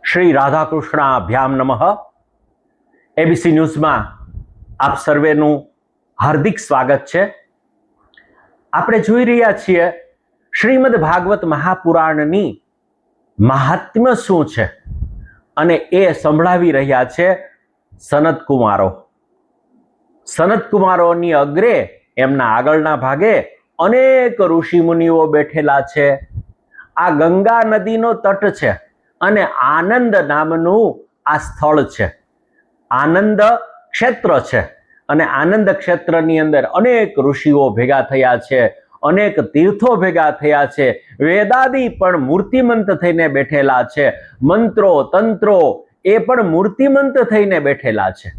શ્રી રાધાકૃષ્ણાભ્યામ નમઃ. એબીસી ન્યૂઝમાં આપ સર્વેનું હાર્દિક સ્વાગત છે. આપણે જોઈ રહ્યા છીએ શ્રીમદ ભાગવત મહાપુરાણની મહાત્મ્ય શું છે અને એ સંભળાવી રહ્યા છે સનત કુમારો. સનત કુમારોની અગ્રે એમના આગળના ભાગે અનેક ઋષિ મુનિઓ બેઠેલા છે. આ ગંગા નદીનો તટ છે અને આનંદ નામનું આ સ્થળ છે. આનંદ ક્ષેત્ર છે અને આનંદ ક્ષેત્રની અંદર અનેક ઋષિઓ ભેગા થયા છે, અનેક તીર્થો ભેગા થયા છે, વેદાદી પણ મૂર્તિમંત થઈને બેઠેલા છે, મંત્રો તંત્રો એ પણ મૂર્તિમંત થઈને બેઠેલા છે.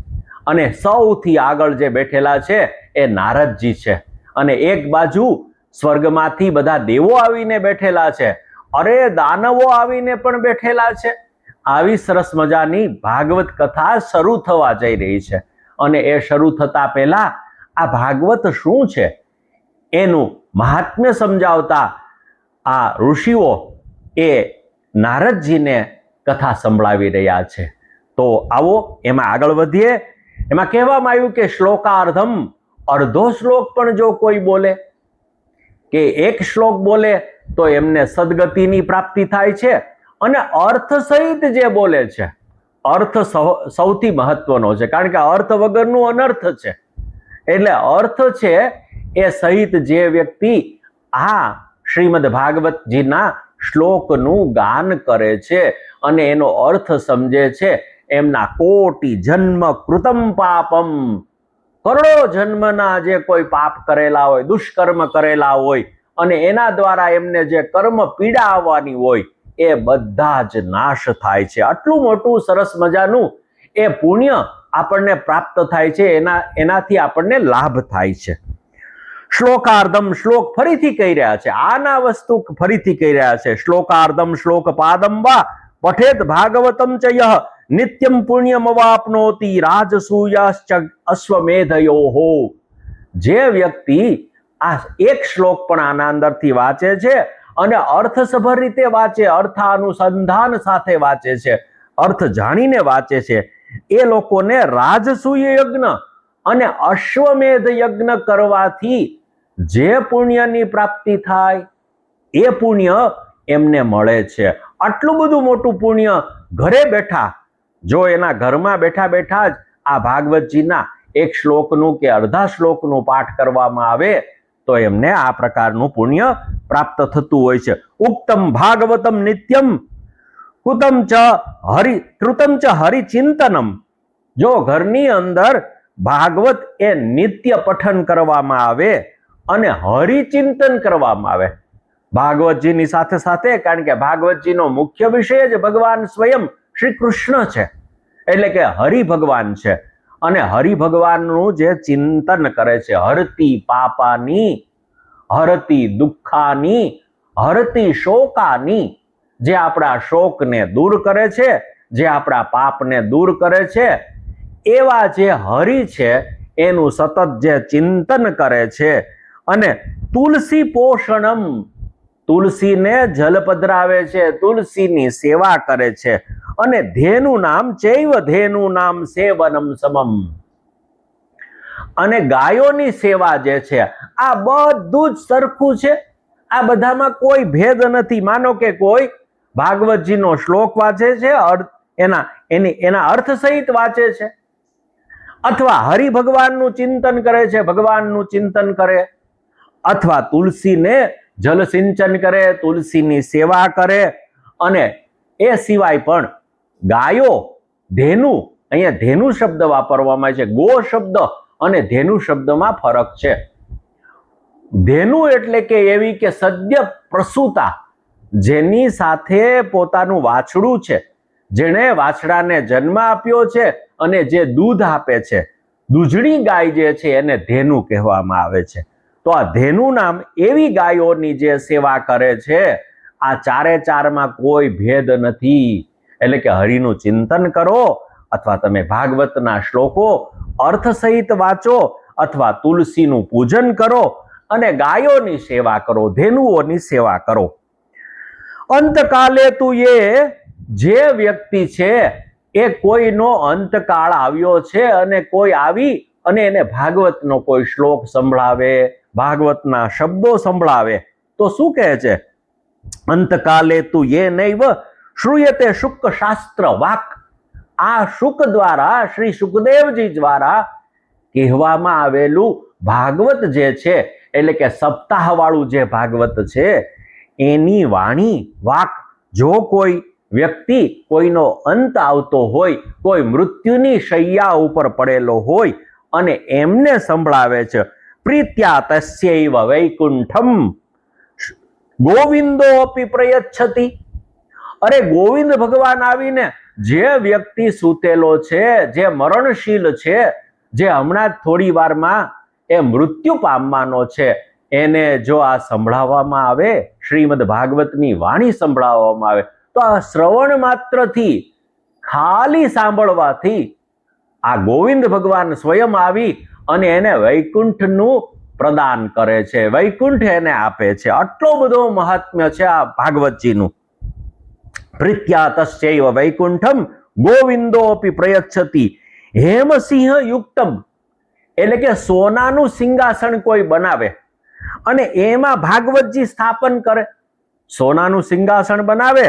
અને સૌથી આગળ જે બેઠેલા છે એ નારદજી છે. અને એક બાજુ સ્વર્ગમાંથી બધા દેવો આવીને બેઠેલા છે, અરે દાનવો આવીને પણ બેઠેલા છે. આવી સરસ મજાની ભાગવત કથા શરૂ થવા જઈ રહી છે. અને એ શરૂ થતા પહેલા આ ભાગવત શું છે એનું મહાત્મ્ય સમજાવતા આ ઋષિઓ એ નારદજીને કથા સંભળાવી રહ્યા છે. તો આવો એમાં આગળ વધીએ. એમાં કહેવામાં આવ્યું કે શ્લોકાર્ધમ, અડધો શ્લોક પણ જો કોઈ બોલે કે એક શ્લોક બોલે તો એમને સદગતિની પ્રાપ્તિ થાય છે. અને અર્થ સહિત જે બોલે છે, અર્થ સૌથી મહત્વનો છે, કારણ કે અર્થ વગરનું અનર્થ છે. એટલે અર્થ છે એ સહિત જે વ્યક્તિ આ શ્રીમદ ભાગવતજીના શ્લોકનું ગાન કરે છે અને એનો અર્થ સમજે છે, એમના કોટી જન્મ કૃતમ પાપમ, કરોડો જન્મના જે કોઈ પાપ કરેલા હોય, દુષ્કર્મ કરેલા હોય અને એના દ્વારા એમને જે કર્મ પીડા આવવાની હોય એ બધા જ નાશ થાય છે. આટલું મોટું સરસ મજાનું એ પુણ્ય આપણને પ્રાપ્ત થાય છે, એનાથી આપણને લાભ થાય છે. શ્લોકાર્ધમ, શ્લોક ફરીથી કહી રહ્યા છે, આના વસ્તુ ફરીથી કહી રહ્યા છે. શ્લોકાર્ધમ શ્લોક પાદમ વા પઠેત ભાગવતમ ચ યહ નિત્યમ પુણ્યમ વાપનોતિ રાજસૂયશ્ચ અશ્વમેધયોહો. જે વ્યક્તિ આ એક શ્લોક પણ આના અંદરથી વાંચે છે અને અર્થસભર રીતે વાંચે, અર્થાનુસંધાન સાથે વાંચે છે, અર્થ જાણીને વાંચે છે, એ લોકોને રાજસૂય યજ્ઞ અને અશ્વમેધ યજ્ઞ કરવાથી જે પુણ્યની પ્રાપ્તિ થાય એ પુણ્ય એમને મળે છે. આટલું બધું મોટું પુણ્ય ઘરે બેઠા, જો એના ઘરમાં બેઠા બેઠા જ આ ભાગવતજીના એક શ્લોકનું કે અડધા શ્લોકનું પાઠ કરવામાં આવે તો એમને આ પ્રકારનું પુણ્ય પ્રાપ્ત થતું હોય છે. ઉક્તમ ભાગવતમ નિત્યમ કૃતમ ચ હરિચિંતનમ. જો ઘરની અંદર ભાગવત એ નિત્ય પઠન કરવામાં આવે અને હરિચિંતન કરવામાં આવે ભાગવતજીની સાથે સાથે, કારણ કે ભાગવતજીનો મુખ્ય વિષય જ ભગવાન સ્વયં શ્રી કૃષ્ણ છે, એટલે કે હરિ ભગવાન છે. અને હરિ ભગવાનનું જે ચિંતન કરે છે, હરતી પાપાની, હરતી દુઃખાની, હરતી શોકાની, જે આપણા શોકને દૂર કરે છે, જે આપણા પાપને દૂર કરે છે, એવા જે હરિ છે એનું સતત જે ચિંતન કરે છે. અને તુલસી પોષણમ, તુલસીને જલ પધરાવે છે, તુલસીની સેવા કરે છે. અને ધેનુ નામ ચૈવ ધેનુ નામ સેવનમ સમમ. અને ગાયોની સેવા જે છે આ બધું જ સરખું છે. આ બધામાં કોઈ ભેદ નથી. માનો કે કોઈ ભાગવતજીનો શ્લોક વાંચે છે, એના અર્થ સહિત વાંચે છે, અથવા હરિ ભગવાનનું ચિંતન કરે છે, ભગવાનનું ચિંતન કરે, અથવા તુલસીને જલ સિંચન કરે, તુલસીની સેવા કરે. અને એ સિવાય પણ ગાયો, ધેનુ, અહીંયા ધેનુ શબ્દ વાપરવામાં આવે છે, ગો શબ્દ અને ધેનુ શબ્દમાં ફરક છે. ધેનુ એટલે કે એવી કે સદ્ય પ્રસૂતા, જેની સાથે પોતાનું વાછડું છે, જેણે વાછડાને જન્મ આપ્યો છે અને જે દૂધ આપે છે, દૂધણી ગાય જે છે એને ધેનુ કહેવામાં આવે છે. તો આ ધેનુ નામ એવી ગાયોની જે સેવા કરે છે. આ ચારે ચારમાં કોઈ ભેદ નથી. એટલે કે હરિનું ચિંતન કરો, અથવા તમે ભાગવતના શ્લોકો અર્થ સહિત વાંચો, અથવા તુલસીનું પૂજન કરો અને ગાયોની સેવા કરો, ધેનુઓની સેવા કરો. અંતકાલે તું એ જે વ્યક્તિ છે એ કોઈનો અંતકાળ આવ્યો છે અને કોઈ આવી અને એને ભાગવતનો કોઈ શ્લોક સંભળાવે, ભાગવતના શબ્દો સંભળાવે તો શું કહે છે? અંતકાલે તું યે નૈવ શ્રૂયતે શુક શાસ્ત્ર વાક. આ શુક દ્વારા, શ્રી સુખદેવજી દ્વારા કહેવામાં આવેલું ભાગવત જે છે, એટલે કે સપ્તાહવાળું જે ભાગવત છે એની વાણી વાક જો કોઈ વ્યક્તિ કોઈનો અંત આવતો હોય, કોઈ મૃત્યુની શૈયા ઉપર પડેલો હોય અને એમને સંભળાવે છે, પ્રીત્યા તસ્યૈવ વૈકુંઠમ ગોવિંદો અપી પ્રયચ્છતિ. અરે ગોવિંદ ભગવાન આવીને જે વ્યક્તિ સૂતેલો છે, જે મરણશીલ છે, જે હમણાં જ થોડી વારમાં એ મૃત્યુ પામવાનો છે, એને જો આ સંભળાવવામાં આવે, શ્રીમદ ભાગવતની વાણી સંભળાવવામાં આવે તો આ શ્રવણ માત્રથી, ખાલી સાંભળવાથી આ ગોવિંદ ભગવાન સ્વયં આવી અને એને વૈકુંઠનું પ્રદાન કરે છે, વૈકુંઠ એને આપે છે. આટલો બધો મહાત્મ્ય છે આ ભાગવતજીનું. પ્રીત્યા તસ્યૈવ વૈકુંઠમ ગોવિંદોપી પ્રયચ્છતિ હેમસિંહ યુક્તમ. એટલે કે સોનાનું સિંહાસન કોઈ બનાવે અને એમાં ભાગવતજી સ્થાપન કરે. સોનાનું સિંહાસન બનાવે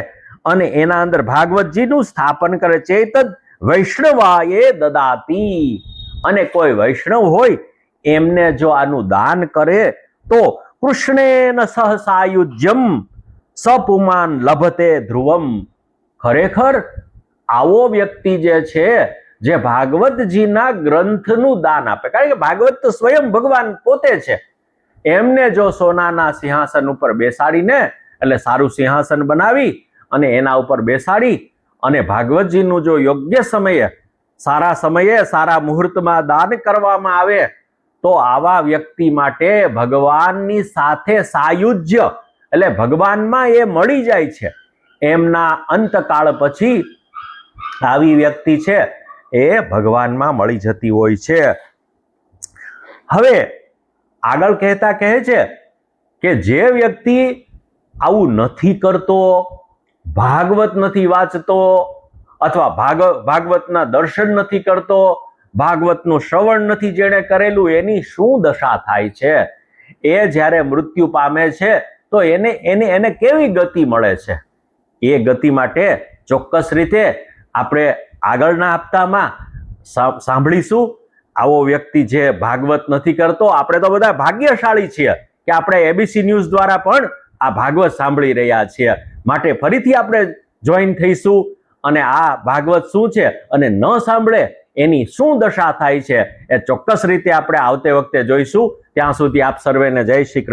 અને એના અંદર ભાગવતજીનું સ્થાપન કરે. ચેતદ વૈષ્ણવાય દદાતી. અને કોઈ વૈષ્ણવ હોય એમને જો આનું દાન કરે તો કૃષ્ણેન સહ સાયુજ્યમ સપુમાન લભતે ધ્રુવમ. ખરેખર આવો વ્યક્તિ જે છે, જે ભાગવતજીના ગ્રંથનું દાન આપે, કારણ કે ભાગવત તો સ્વયં ભગવાન પોતે છે, એમને જો સોનાના સિંહાસન ઉપર બેસાડીને, એટલે સારું સિંહાસન બનાવી અને એના ઉપર બેસાડી અને ભાગવતજીનું જો યોગ્ય સમયે, સારા સમયે, સારા મુહૂર્તમાં દાન કરવામાં આવે તો આવા વ્યક્તિ માટે ભગવાનની સાથે સાયુજ્ય, એટલે ભગવાનમાં એ મળી જાય છે. એમના અંતકાળ પછી આવી વ્યક્તિ છે એ ભગવાનમાં મળી જતી હોય છે. હવે આગળ કહેતા કહે છે કે જે વ્યક્તિ આવું નથી કરતો, ભાગવત નથી વાંચતો, અથવા ભાગવતના દર્શન નથી કરતો, ભાગવતનું શ્રવણ નથી જેણે કરેલું, એની શું દશા થાય છે? એ જ્યારે મૃત્યુ પામે છે તો એને કેવી ગતિ મળે છે? એ ગતિ માટે ચોક્કસ રીતે આપણે આગળના હપ્તામાં સાંભળીશું. આવો વ્યક્તિ જે ભાગવત નથી કરતો, આપણે તો બધા ભાગ્યશાળી છીએ કે આપણે એબીસી ન્યૂઝ દ્વારા પણ આ ભાગવત સાંભળી રહ્યા છીએ. માટે ફરીથી આપણે જોઈન થઈશું અને આ ભાગવત શું છે અને ન સાંભળે એની શું દશા થાય છે એ ચોક્કસ રીતે આપણે આવતે વખતે જોઈશું. ત્યાં સુધી આપ સર્વેને જય શ્રી કૃષ્ણ.